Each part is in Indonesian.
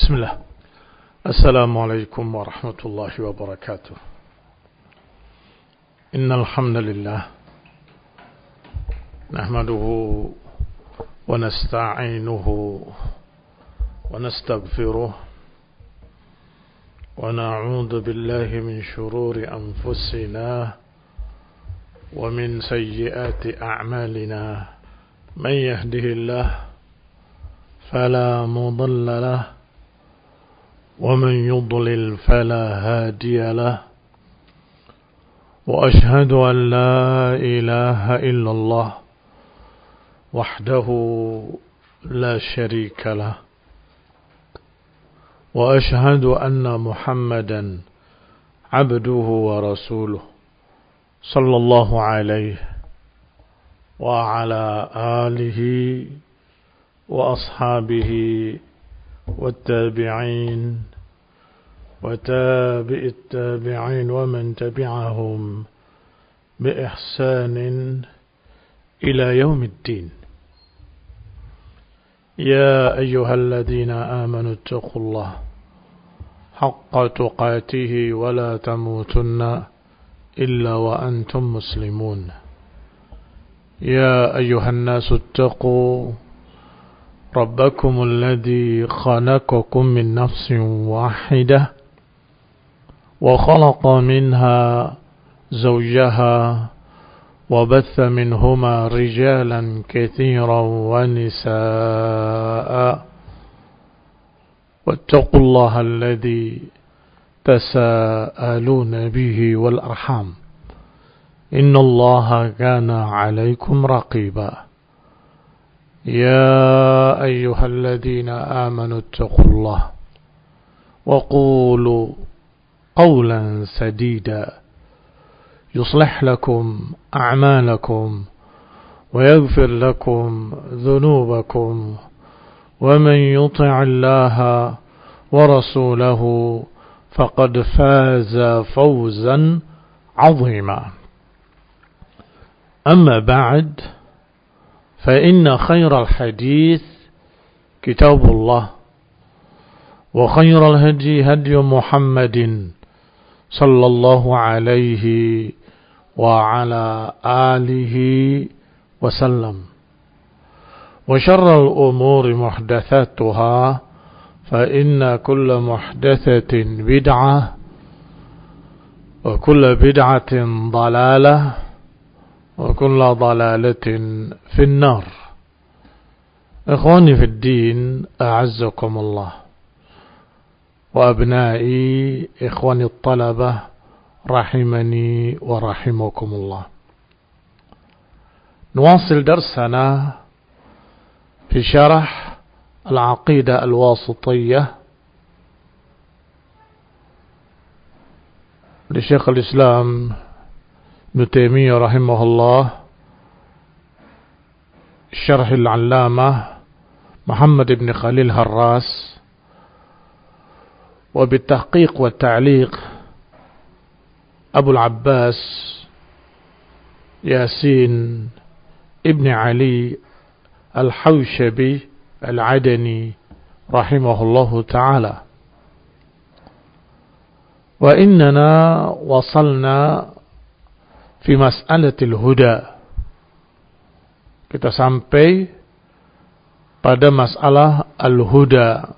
بسم الله. السلام عليكم ورحمة الله وبركاته. إن الحمد لله نحمده ونستعينه ونستغفره ونعوذ بالله من شرور أنفسنا ومن سيئات أعمالنا. من يهده الله فلا مضل له ومن يضلل فلا هادي له وأشهد أن لا إله إلا الله وحده لا شريك له وأشهد أن محمدا عبده ورسوله صلى الله عليه وعلى آله وأصحابه والتابعين وتابع التابعين ومن تبعهم بإحسان إلى يوم الدين. يا أيها الذين آمنوا اتقوا الله حق تقاته ولا تموتن إلا وأنتم مسلمون. يا أيها الناس اتقوا ربكم الذي خلقكم من نفس واحدة وخلق منها زوجها وبث منهما رجالا كثيرا ونساء واتقوا الله الذي تساءلون به والأرحام إن الله كان عليكم رقيبا. يا أيها الذين آمنوا اتقوا الله وقولوا قولا سديدا يصلح لكم أعمالكم ويغفر لكم ذنوبكم ومن يطع الله ورسوله فقد فاز فوزا عظيما. أما بعد، فإن خير الحديث كتاب الله وخير الهدي هدي محمد صلى الله عليه وعلى آله وسلم وشر الأمور محدثاتها فإن كل محدثة بدعة وكل بدعة ضلالة وكل ضلالة في النار. إخواني في الدين، أعزكم الله، وأبنائي إخواني الطلبة رحمني ورحمكم الله. نواصل درسنا في شرح العقيدة الواسطية لشيخ الإسلام ابن تيمية رحمه الله، شرح العلامة محمد بن خليل هراس، وبالتحقيق والتعليق أبو العباس ياسين ابن علي الحوشبي العدني رحمه الله تعالى. وإننا وصلنا في مسألة الhuda. Kita sampai pada masalah al-huda.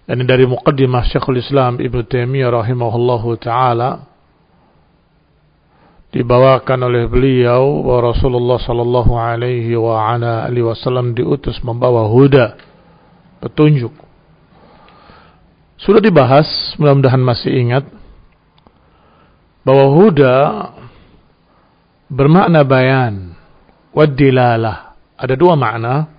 Ini dari muqaddimah Syekhul Islam Ibn Taimiyah rahimahullahu ta'ala, dibawakan oleh beliau bahwa Rasulullah sallallahu alaihi wa ala alihi wasallam diutus membawa huda, petunjuk. Sudah dibahas, mudah-mudahan masih ingat, bahwa huda bermakna bayan wad dilalah. Ada dua makna.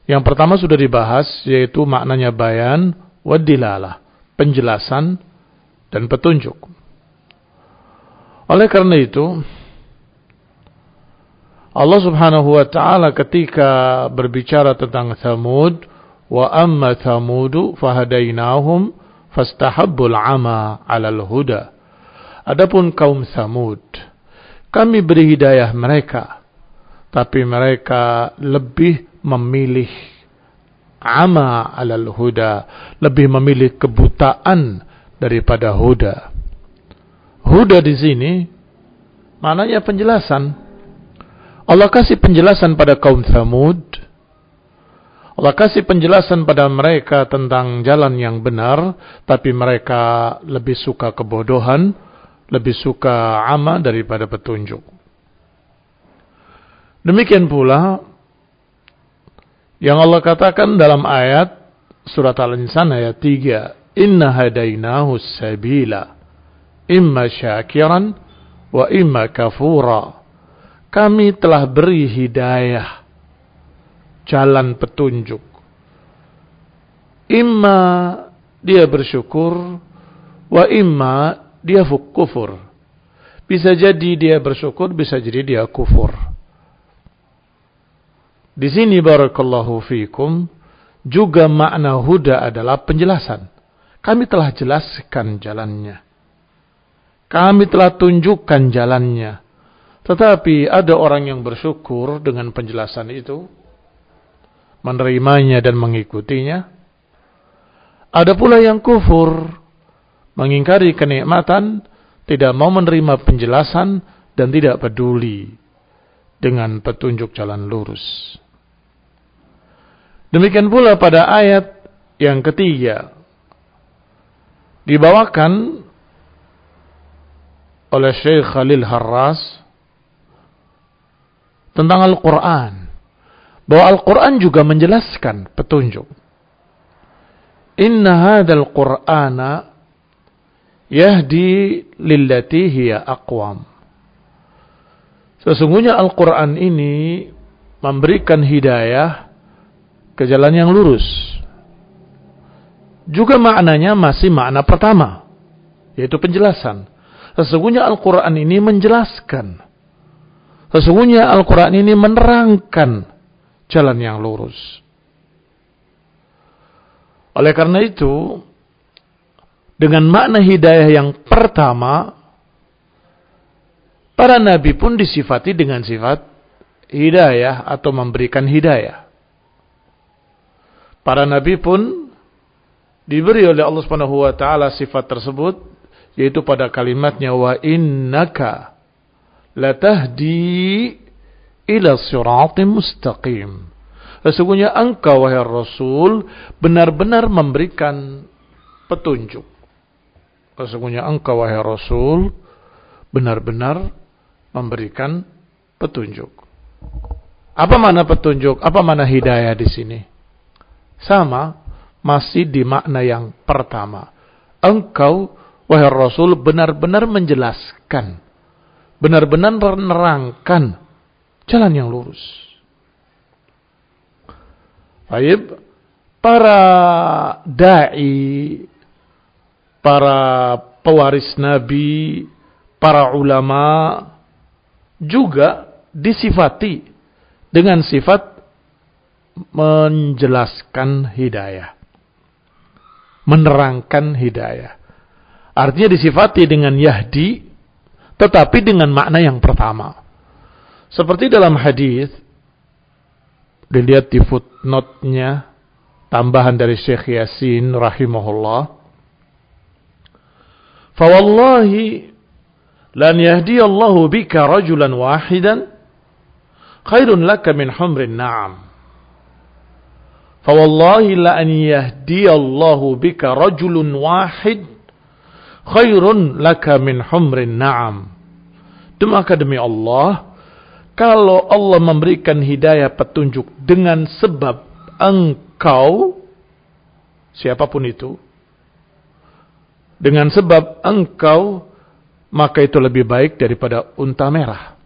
Yang pertama sudah dibahas, yaitu maknanya bayan wad dilalah, penjelasan dan petunjuk. Oleh karena itu, Allah Subhanahu wa ta'ala ketika berbicara tentang Thamud, wa amma Thamudu fahadainahum fastahabbul ama 'alal huda. Adapun kaum Thamud, kami beri hidayah mereka, tapi mereka lebih memilih ama 'alal huda, lebih memilih kebutaan daripada huda. Huda di sini maknanya penjelasan. Allah kasih penjelasan pada kaum Tsamud. Allah kasih penjelasan pada mereka tentang jalan yang benar, tapi mereka lebih suka kebodohan, lebih suka ama daripada petunjuk. Demikian pula yang Allah katakan dalam ayat surat Al-Insan ayat 3, Inna hadainahu sabila imma syakiran wa imma kafura. Kami telah beri hidayah, jalan petunjuk. Imma dia bersyukur, wa imma dia kufur. Bisa jadi dia bersyukur, bisa jadi dia kufur. Di sini barakallahu fikum juga makna huda adalah penjelasan. Kami telah jelaskan jalannya. Kami telah tunjukkan jalannya. Tetapi ada orang yang bersyukur dengan penjelasan itu, menerimanya dan mengikutinya. Ada pula yang kufur, mengingkari kenikmatan, tidak mau menerima penjelasan dan tidak peduli dengan petunjuk jalan lurus. Demikian pula pada ayat yang ketiga dibawakan oleh Syekh Khalil Harras tentang Al-Quran, bahwa Al-Quran juga menjelaskan petunjuk. Inna hadzal Qur'ana yahdi lillati hiya aqwam. Sesungguhnya Al-Quran ini memberikan hidayah ke jalan yang lurus. Juga maknanya masih makna pertama, yaitu penjelasan. Sesungguhnya Al-Quran ini menjelaskan. Sesungguhnya Al-Quran ini menerangkan jalan yang lurus. Oleh karena itu, dengan makna hidayah yang pertama, para nabi pun disifati dengan sifat hidayah atau memberikan hidayah. Para nabi pun diberi oleh Allah Subhanahu wa taala sifat tersebut, yaitu pada kalimatnya wa innaka latahdi ila siratim mustaqim. Sesungguhnya engkau wahai Rasul benar-benar memberikan petunjuk. Sesungguhnya engkau wahai Rasul benar-benar memberikan petunjuk. Apa makna petunjuk? Apa makna hidayah di sini? Sama, masih di makna yang pertama. Engkau wahai Rasul benar-benar menjelaskan, benar-benar menerangkan jalan yang lurus. Baik, para dai, para pewaris Nabi, para ulama juga disifati dengan sifat menjelaskan hidayah, menerangkan hidayah. Artinya disifati dengan yahdi, tetapi dengan makna yang pertama. Seperti dalam hadis, dilihat di footnote-nya, tambahan dari Syekh Yasin rahimahullah. Fawallahi lan yahdiyallahu bika rajulan wahidan khairun laka min humrin na'am. Fawallahi la an yahdiyallahu bika rajulun wahid khairun laka min humrin na'am. Demi Allah, kalau Allah memberikan hidayah petunjuk dengan sebab engkau, siapapun itu, dengan sebab engkau, maka itu lebih baik daripada unta merah.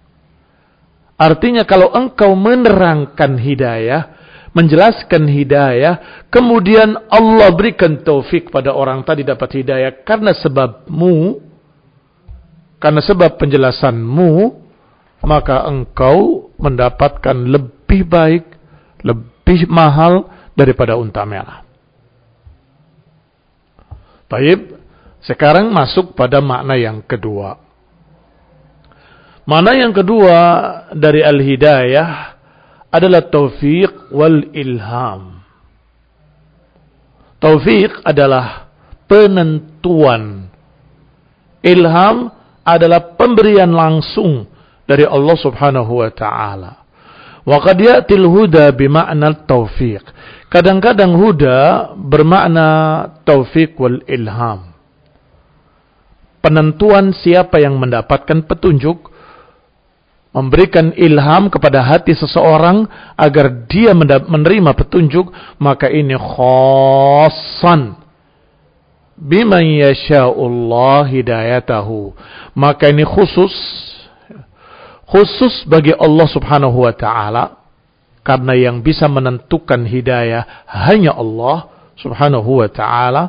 Artinya kalau engkau menerangkan hidayah, menjelaskan hidayah, kemudian Allah berikan taufik pada orang tadi dapat hidayah karena sebabmu, karena sebab penjelasanmu, maka engkau mendapatkan lebih baik, lebih mahal daripada unta merah. Baik, sekarang masuk pada makna yang kedua. Makna yang kedua dari al-hidayah adalah taufiq wal ilham. Taufik adalah penentuan. Ilham adalah pemberian langsung dari Allah Subhanahu wa taala. Wa qad ya'til huda bima'na taufiq. Kadang-kadang huda bermakna taufik wal ilham. Penentuan siapa yang mendapatkan petunjuk, memberikan ilham kepada hati seseorang agar dia menerima petunjuk, maka ini khassan biman yasha'ullah hidayatahu. Maka ini khusus bagi Allah Subhanahu wa taala, karena yang bisa menentukan hidayah hanya Allah Subhanahu wa taala,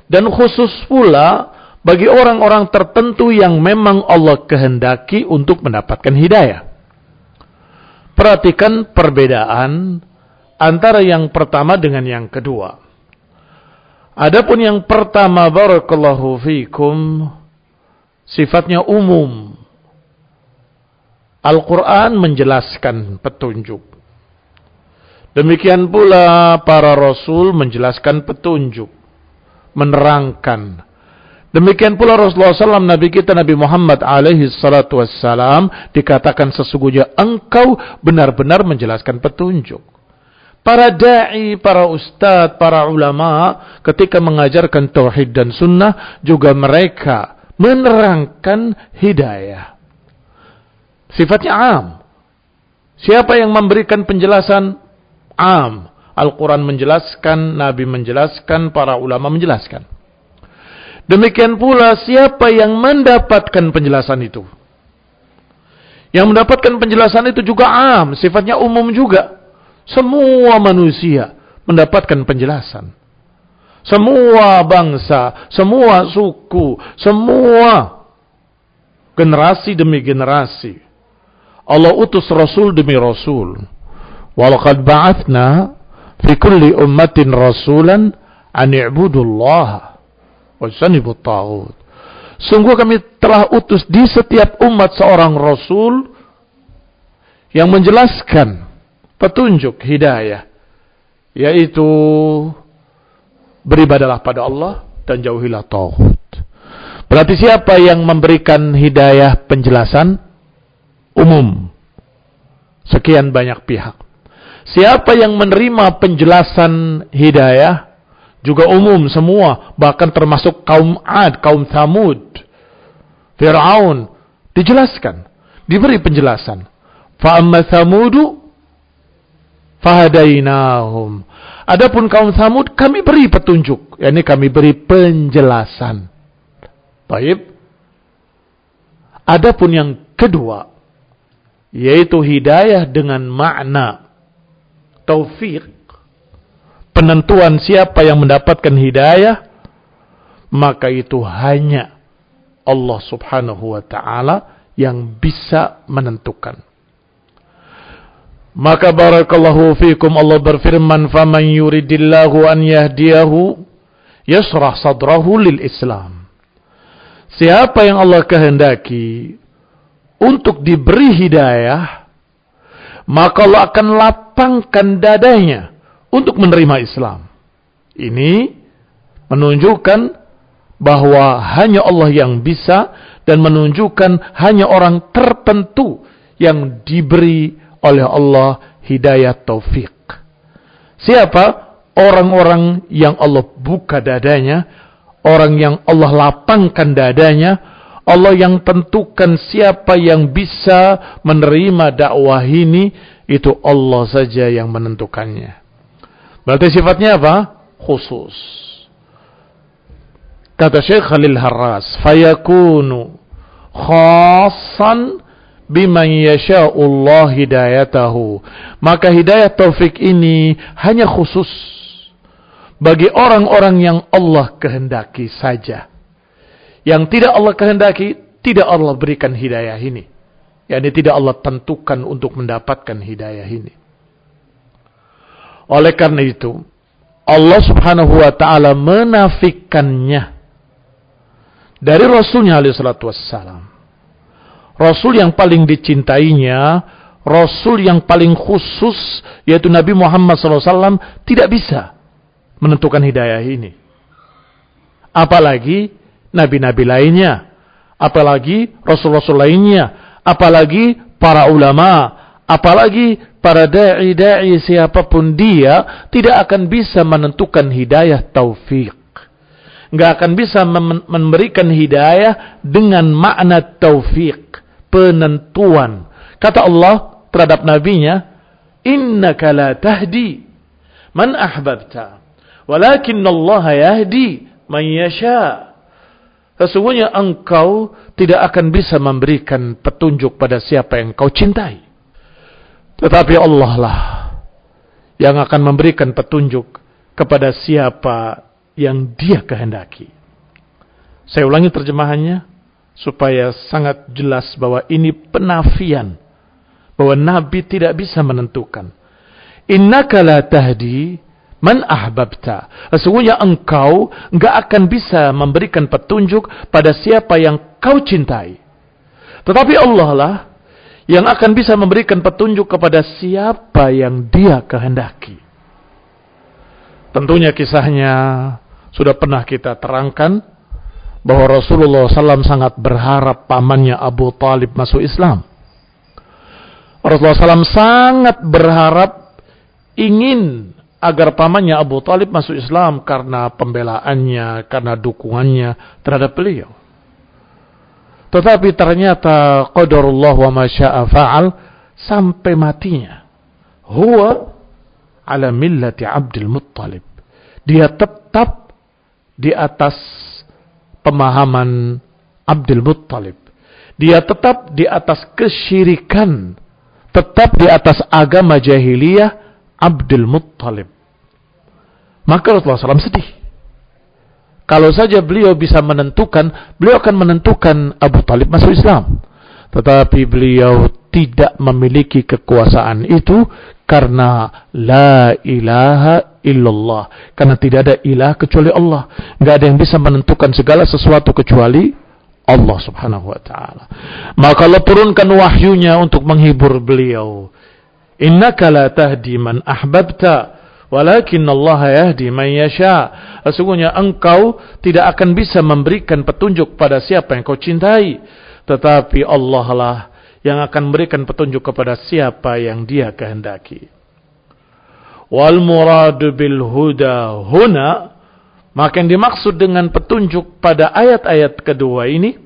dan khusus pula bagi orang-orang tertentu yang memang Allah kehendaki untuk mendapatkan hidayah. Perhatikan perbedaan antara yang pertama dengan yang kedua. Adapun yang pertama, barakallahu fikum, sifatnya umum. Al-Quran menjelaskan petunjuk. Demikian pula para rasul menjelaskan petunjuk, menerangkan. Demikian pula Rasulullah SAW, Nabi kita Nabi Muhammad alaihi salatu wassalam, dikatakan sesungguhnya engkau benar-benar menjelaskan petunjuk. Para da'i, para ustadz, para ulama ketika mengajarkan tauhid dan sunnah juga mereka menerangkan hidayah. Sifatnya am. Siapa yang memberikan penjelasan? Am. Al-Quran menjelaskan, Nabi menjelaskan, para ulama menjelaskan. Demikian pula siapa yang mendapatkan penjelasan itu? Yang mendapatkan penjelasan itu juga am, sifatnya umum juga. Semua manusia mendapatkan penjelasan. Semua bangsa, semua suku, semua generasi demi generasi. Allah utus Rasul demi Rasul. Walaqad ba'athna fi kulli ummatin rasulan an i'budullaha wajtanibut taghut. Sungguh kami telah utus di setiap umat seorang Rasul yang menjelaskan petunjuk hidayah, yaitu beribadalah pada Allah dan jauhilah taghut. Berarti siapa yang memberikan hidayah penjelasan? Umum. Sekian banyak pihak. Siapa yang menerima penjelasan hidayah? Juga umum semua, bahkan termasuk kaum Ad, kaum Thamud, Fir'aun, dijelaskan, diberi penjelasan. Fa'amma Thamudu fahadainahum. Adapun kaum Thamud kami beri petunjuk, yakni kami beri penjelasan. Baik. Adapun yang kedua, yaitu hidayah dengan makna taufik, penentuan siapa yang mendapatkan hidayah, maka itu hanya Allah Subhanahu wa ta'ala yang bisa menentukan. Maka barakallahu fikum, Allah berfirman, faman yuridillahu an yahdiyahu yasrah sadrahu lil Islam. Siapa yang Allah kehendaki untuk diberi hidayah, maka Allah akan lapangkan dadanya untuk menerima Islam. Ini menunjukkan bahwa hanya Allah yang bisa, dan menunjukkan hanya orang tertentu yang diberi oleh Allah hidayah taufik. Siapa? Orang-orang yang Allah buka dadanya, orang yang Allah lapangkan dadanya, Allah yang tentukan siapa yang bisa menerima dakwah ini, itu Allah saja yang menentukannya. Berarti sifatnya apa? Khusus. Kata Syekh Khalil Harras, fayakunu khassan biman yasha'ullah hidayatahu. Maka hidayah taufik ini hanya khusus bagi orang-orang yang Allah kehendaki saja. Yang tidak Allah kehendaki, tidak Allah berikan hidayah ini. Yani tidak Allah tentukan untuk mendapatkan hidayah ini. Oleh karena itu, Allah Subhanahu wa ta'ala menafikannya dari Rasulnya alaihi salatu wassalam. Rasul yang paling dicintainya, Rasul yang paling khusus, yaitu Nabi Muhammad SAW, tidak bisa menentukan hidayah ini. Apalagi nabi-nabi lainnya, apalagi rasul-rasul lainnya, apalagi para ulama, apalagi para da'i-da'i, siapapun dia tidak akan bisa menentukan hidayah taufik. Nggak akan bisa memberikan hidayah dengan makna taufik, penentuan. Kata Allah terhadap nabinya, innaka la tahdi man ahbabta, walakinna Allah yahdi man yasha. Sesungguhnya engkau tidak akan bisa memberikan petunjuk pada siapa yang kau cintai. Tetapi Allah lah yang akan memberikan petunjuk kepada siapa yang Dia kehendaki. Saya ulangi terjemahannya supaya sangat jelas bahwa ini penafian, bahwa Nabi tidak bisa menentukan. Innaka la tahdi man ahbabta. Sesungguhnya engkau enggak akan bisa memberikan petunjuk pada siapa yang kau cintai. Tetapi Allah lah yang akan bisa memberikan petunjuk kepada siapa yang Dia kehendaki. Tentunya kisahnya sudah pernah kita terangkan bahwa Rasulullah SAW sangat berharap pamannya Abu Talib masuk Islam. Rasulullah SAW sangat berharap, ingin agar pamannya Abu Talib masuk Islam karena pembelaannya, karena dukungannya terhadap beliau. Tetapi ternyata qadarullah wa ma syaa fa'al, sampai matinya huwa ala millati Abdul Muttalib. Dia tetap di atas pemahaman Abdul Muttalib. Dia tetap di atas kesyirikan, tetap di atas agama jahiliyah Abdul Muttalib. Maka Rasulullah SAW sedih. Kalau saja beliau bisa menentukan, beliau akan menentukan Abu Talib masuk Islam. Tetapi beliau tidak memiliki kekuasaan itu karena la ilaha illallah. Karena tidak ada ilah kecuali Allah. Nggak ada yang bisa menentukan segala sesuatu kecuali Allah subhanahu wa ta'ala. Maka Allah turunkan wahyunya untuk menghibur beliau. Innaka la tahdi man ahbabta, walakin Allah yahdi man yasha. Sesungguhnya engkau tidak akan bisa memberikan petunjuk pada siapa yang kau cintai, tetapi Allah lah yang akan memberikan petunjuk kepada siapa yang Dia kehendaki. Wal muradu bil huda huna, maka yang dimaksud dengan petunjuk pada ayat-ayat kedua ini,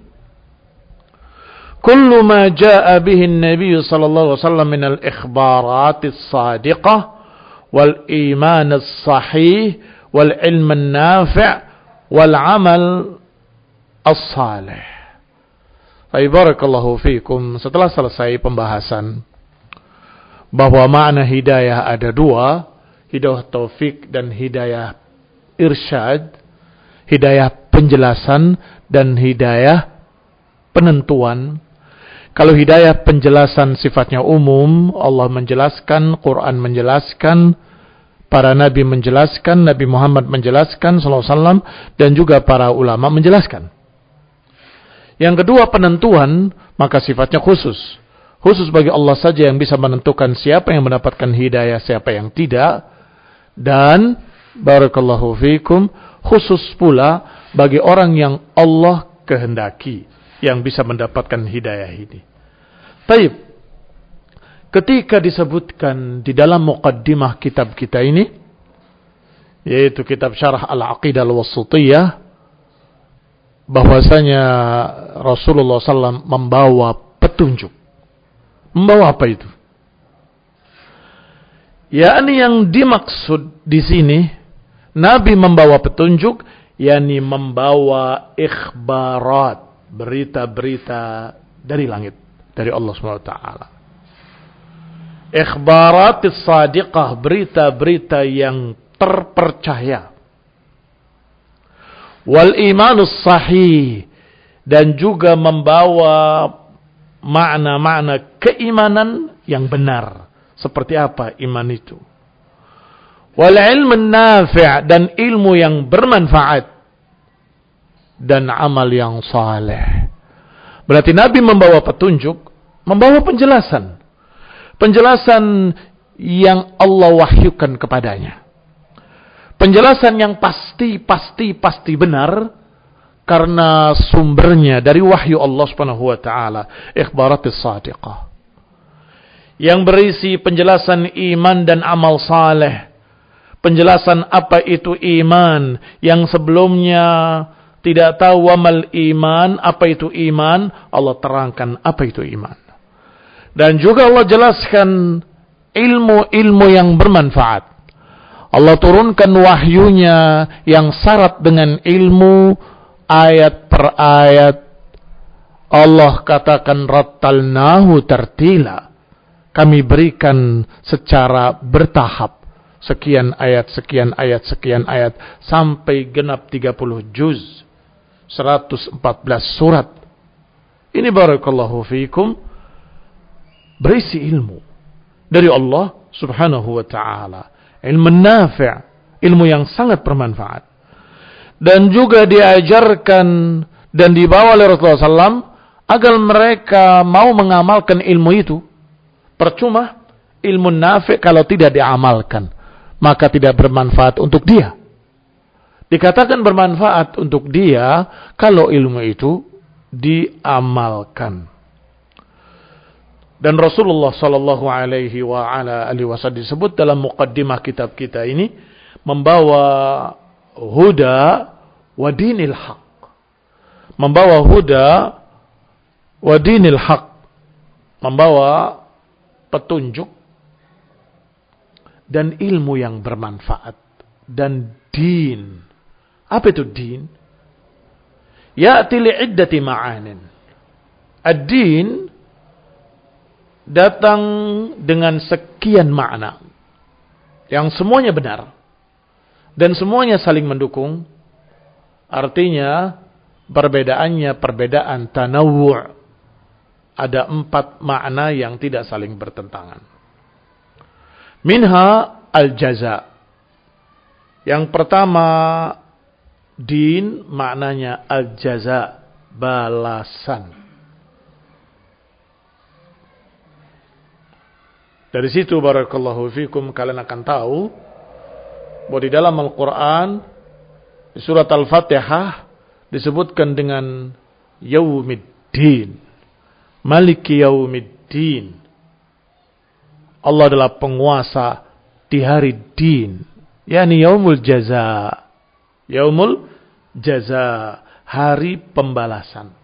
kullu ma jaa bihi an-nabiy sallallahu alaihi wasallam min al-ikhbarat as-sadiqah wal iman as-sahih wal ilm an-nafi' wal amal as-salih. Barakallahu fiikum. Setelah selesai pembahasan bahwa makna hidayah ada dua, hidayah taufik dan hidayah irsyad, hidayah penjelasan dan hidayah penentuan. Kalau hidayah penjelasan sifatnya umum, Allah menjelaskan, Quran menjelaskan, para nabi menjelaskan, Nabi Muhammad menjelaskan sallallahu alaihi wasallam, dan juga para ulama menjelaskan. Yang kedua penentuan, maka sifatnya khusus. Khusus bagi Allah saja yang bisa menentukan siapa yang mendapatkan hidayah, siapa yang tidak. Dan barakallahu fiikum, khusus pula bagi orang yang Allah kehendaki yang bisa mendapatkan hidayah ini. Baik. Ketika disebutkan di dalam muqaddimah kitab kita ini, yaitu kitab Syarah Al-Aqidah Al-Wasithiyah, bahwasanya Rasulullah SAW membawa petunjuk. Membawa apa itu? Yakni yang dimaksud di sini, Nabi membawa petunjuk, yakni membawa ikhbarat, berita-berita dari langit, dari Allah SWT. Ikhbaratis sadiqah, berita-berita yang terpercaya. Wal imanus sahih, dan juga membawa makna-makna keimanan yang benar. Seperti apa iman itu? Wal ilmun nafi', dan ilmu yang bermanfaat, dan amal yang saleh. Berarti Nabi membawa petunjuk, membawa penjelasan. Penjelasan yang Allah wahyukan kepadanya. Penjelasan yang pasti benar karena sumbernya dari wahyu Allah Subhanahu wa taala, ikhbaratis shadiqah. Yang berisi penjelasan iman dan amal saleh. Penjelasan apa itu iman yang sebelumnya tidak tahu wamal iman, apa itu iman, Allah terangkan apa itu iman. Dan juga Allah jelaskan ilmu-ilmu yang bermanfaat. Allah turunkan wahyunya yang syarat dengan ilmu ayat per ayat. Allah katakan rattalnahu tartila. Kami berikan secara bertahap. Sekian ayat, sekian ayat, sekian ayat. Sampai genap 30 juz. 114 surat. Ini barakallahu fiikum. Berisi ilmu dari Allah subhanahu wa ta'ala. Ilmu nafi', ilmu yang sangat bermanfaat. Dan juga diajarkan dan dibawa oleh Rasulullah SAW agar mereka mau mengamalkan ilmu itu. Percuma ilmu nafi' kalau tidak diamalkan, maka tidak bermanfaat untuk dia. Dikatakan bermanfaat untuk dia kalau ilmu itu diamalkan. Dan Rasulullah sallallahu alaihi wa ala alihi wasallam disebut dalam muqaddimah kitab kita ini membawa huda wa dinil haq. Membawa huda wa dinil haq. Membawa petunjuk dan ilmu yang bermanfaat dan din. Apa itu din? Ya'ti li'iddati ma'anin. Ad-din datang dengan sekian makna yang semuanya benar dan semuanya saling mendukung. Artinya perbedaannya perbedaan tanawwu'. Ada 4 makna yang tidak saling bertentangan. Minha al-jaza. Yang pertama, din maknanya al-jaza, balasan. Dari situ barakallahu fikum kalian akan tahu bahwa di dalam Al-Quran di surat Al-Fatihah disebutkan dengan Yaumiddin, Maliki Yaumiddin. Allah adalah penguasa di hari din, yakni Yaumul Jaza. Yaumul Jaza, hari pembalasan.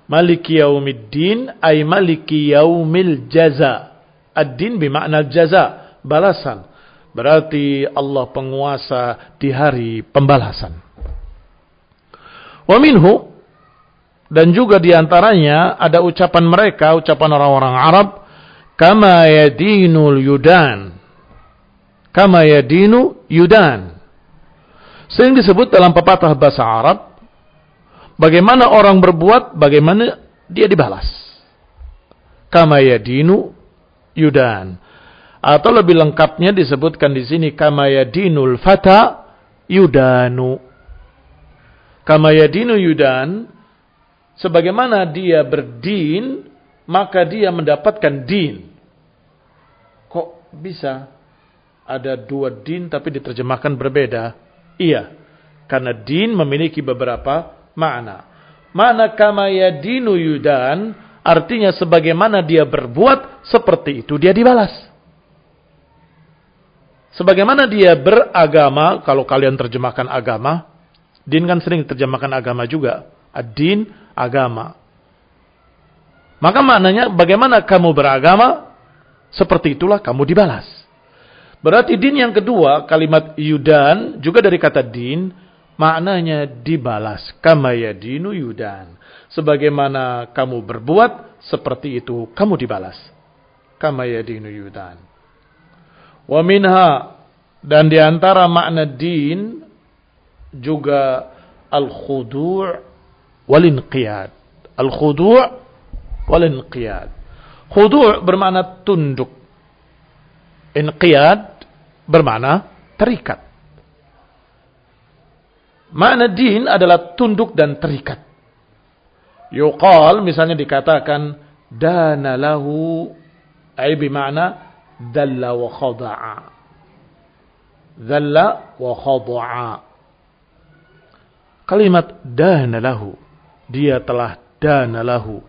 Maliki Yaumiddin ay Maliki Yaumil Jaza. Ad-din bermakna jaza, balasan. Berarti Allah penguasa di hari pembalasan. Wa minhu, dan juga diantaranya ada ucapan mereka, ucapan orang-orang Arab, kama yadinul yudan. Kama yadinu yudan. Sering disebut dalam pepatah bahasa Arab, bagaimana orang berbuat, bagaimana dia dibalas. Kama yadinu yudan. Atau lebih lengkapnya disebutkan di sini kama yadinul fata yudanu. Kama yadinu yudan, sebagaimana dia berdin, maka dia mendapatkan din. Kok bisa ada 2 din tapi diterjemahkan berbeda? Iya, karena din memiliki beberapa makna. Makna kama yadinu yudan artinya sebagaimana dia berbuat, seperti itu dia dibalas. Sebagaimana dia beragama, kalau kalian terjemahkan agama, din kan sering diterjemahkan agama juga. Ad-din, agama. Maka maknanya bagaimana kamu beragama, seperti itulah kamu dibalas. Berarti din yang kedua, kalimat yudan, juga dari kata din, maknanya dibalas. Kama yadinu yudan. Sebagaimana kamu berbuat, seperti itu kamu dibalas. Kama yadinu yudan. Wa minha, dan diantara makna din juga al-khudu' wal-inqiyad. Al-khudu' wal-inqiyad. Khudu' bermakna tunduk. Inqiyad bermakna terikat. Makna din adalah tunduk dan terikat. Yuqal, misalnya dikatakan dana lahu, ay bimakna dalla wa khada'a. dzalla wa khada'a. Kalimat dana lahu, dia telah dana lahu.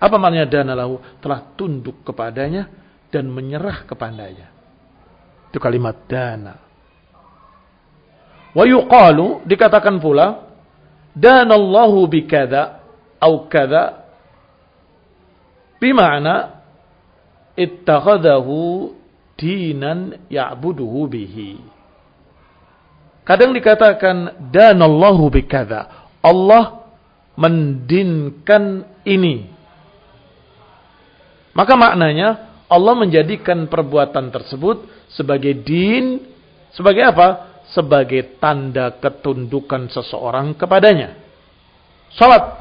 Apa maknanya dana lahu? Telah tunduk kepadanya dan menyerah kepadanya. Itu kalimat dana. Wa yuqalu, dikatakan pula, danallahu bikadza au kadza, bima'na ittakhadahu dinan ya'buduhu bihi. Kadang dikatakan danallahu bikadza, Allah mendinkan ini. Maka maknanya Allah menjadikan perbuatan tersebut sebagai din, sebagai apa? Sebagai tanda ketundukan seseorang kepadanya. Salat,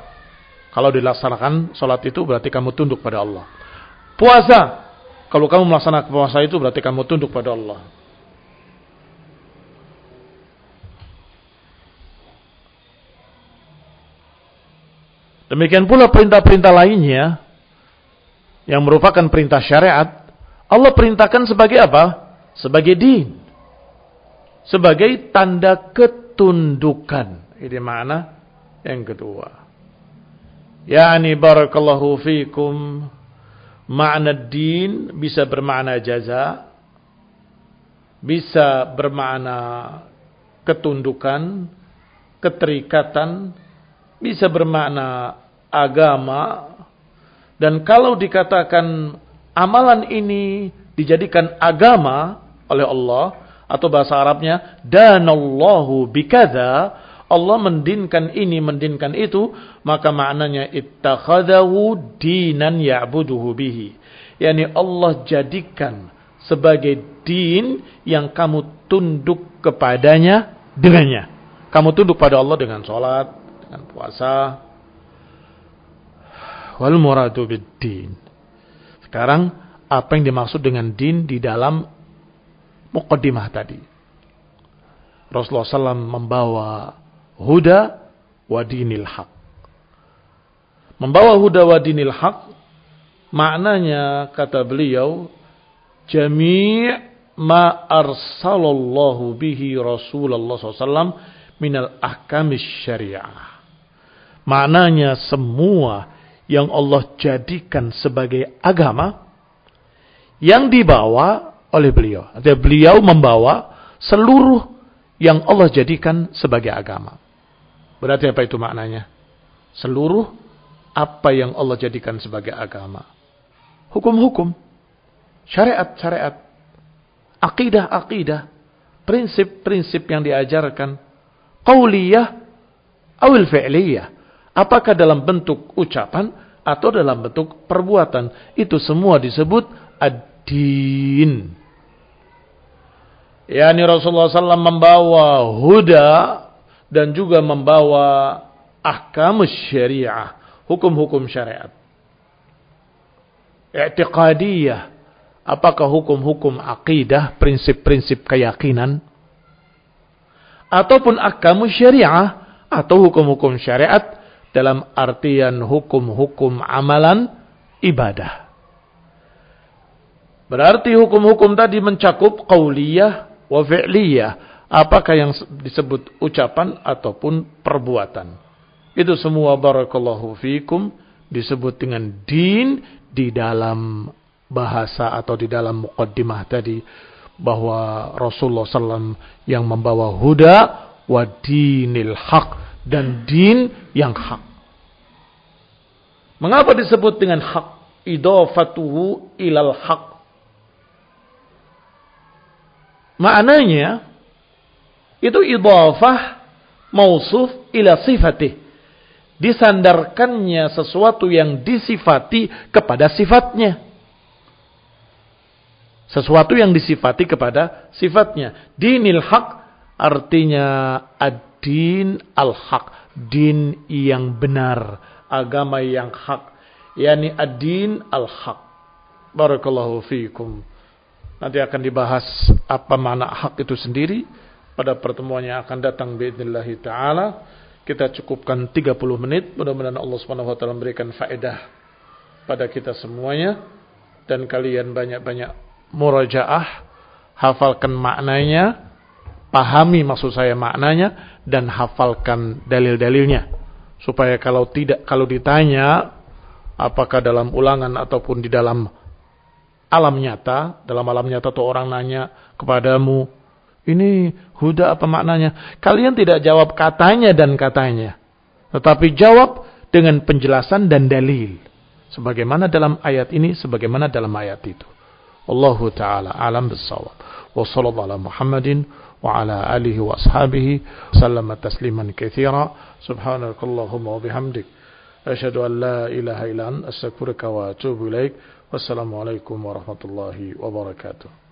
kalau dilaksanakan salat itu berarti kamu tunduk pada Allah. Puasa, kalau kamu melaksanakan puasa itu berarti kamu tunduk pada Allah. Demikian pula perintah-perintah lainnya yang merupakan perintah syariat, Allah perintahkan sebagai apa? Sebagai din. Sebagai tanda ketundukan. Ini makna yang kedua. Yani barakallahu fikum, makna din bisa bermakna jaza, bisa bermakna ketundukan, keterikatan, bisa bermakna agama. Dan kalau dikatakan amalan ini dijadikan agama oleh Allah, atau bahasa Arabnya danallahu bikadza, Allah mendinkan ini, mendinkan itu, maka maknanya ittakhadahu dinan ya'buduhu bihi. Yani Allah jadikan sebagai din yang kamu tunduk kepadanya dengannya. Kamu tunduk pada Allah dengan salat, dengan puasa. Wal muradu bid-din. Sekarang apa yang dimaksud dengan din di dalam muqaddimah tadi? Rasulullah SAW membawa huda wa dinil haq. Membawa huda wa dinil haq maknanya, kata beliau, jami' ma arsalallahu bihi Rasulullah SAW minal ahkamis syariah. Maknanya semua yang Allah jadikan sebagai agama yang dibawa oleh beliau. Artinya beliau membawa seluruh yang Allah jadikan sebagai agama. Berarti apa itu maknanya? Seluruh apa yang Allah jadikan sebagai agama. Hukum-hukum, syariat-syariat, akidah-akidah, prinsip-prinsip yang diajarkan, qauliyah awil fi'liyah. Apakah dalam bentuk ucapan atau dalam bentuk perbuatan. Itu semua disebut ad-din. Yani Rasulullah SAW membawa huda dan juga membawa ahkam syariah, hukum-hukum syariat. I'tiqadiyah, apakah hukum-hukum akidah, prinsip-prinsip keyakinan, ataupun ahkam syariah, atau hukum-hukum syariat dalam artian hukum-hukum amalan ibadah. Berarti hukum-hukum tadi mencakup qauliyah wa fi'liyah. Apakah yang disebut ucapan ataupun perbuatan. Itu semua barakallahu fikum disebut dengan din di dalam bahasa atau di dalam muqaddimah tadi. Bahwa Rasulullah SAW yang membawa huda wa dinil haq. Dan din yang hak. Mengapa disebut dengan hak? Idhafatuhu ilal haq. Maknanya itu idhafah mausuf ila sifatih. Disandarkannya sesuatu yang disifati kepada sifatnya. Sesuatu yang disifati kepada sifatnya. Dinil haq artinya ad-din al-haq. Din yang benar. Agama yang hak. Yani ad-din al-haq. Barakallahu fiikum. Nanti akan dibahas apa makna hak itu sendiri pada pertemuan yang akan datang biidznillah taala. Kita cukupkan 30 menit. Mudah-mudahan Allah Subhanahu wa taala memberikan faedah pada kita semuanya dan kalian banyak-banyak murajaah, hafalkan maknanya pahami maksud saya maknanya dan hafalkan dalil-dalilnya. Supaya kalau ditanya apakah dalam ulangan ataupun di dalam alam nyata tuh orang nanya kepadamu, ini huda apa maknanya? Kalian tidak jawab katanya dan katanya, tetapi jawab dengan penjelasan dan dalil. Sebagaimana dalam ayat ini, sebagaimana dalam ayat itu. Wallahu ta'ala alam bissawab. Wa sallallahu ala Muhammadin wa ala alihi wa ashabihi sallama tasliman katsira. Subhanakallahumma wa bihamdik asyhadu an la ilaha illa anta astaghfiruka wa atubu ilaik. Wassalamualaikum warahmatullahi wabarakatuh.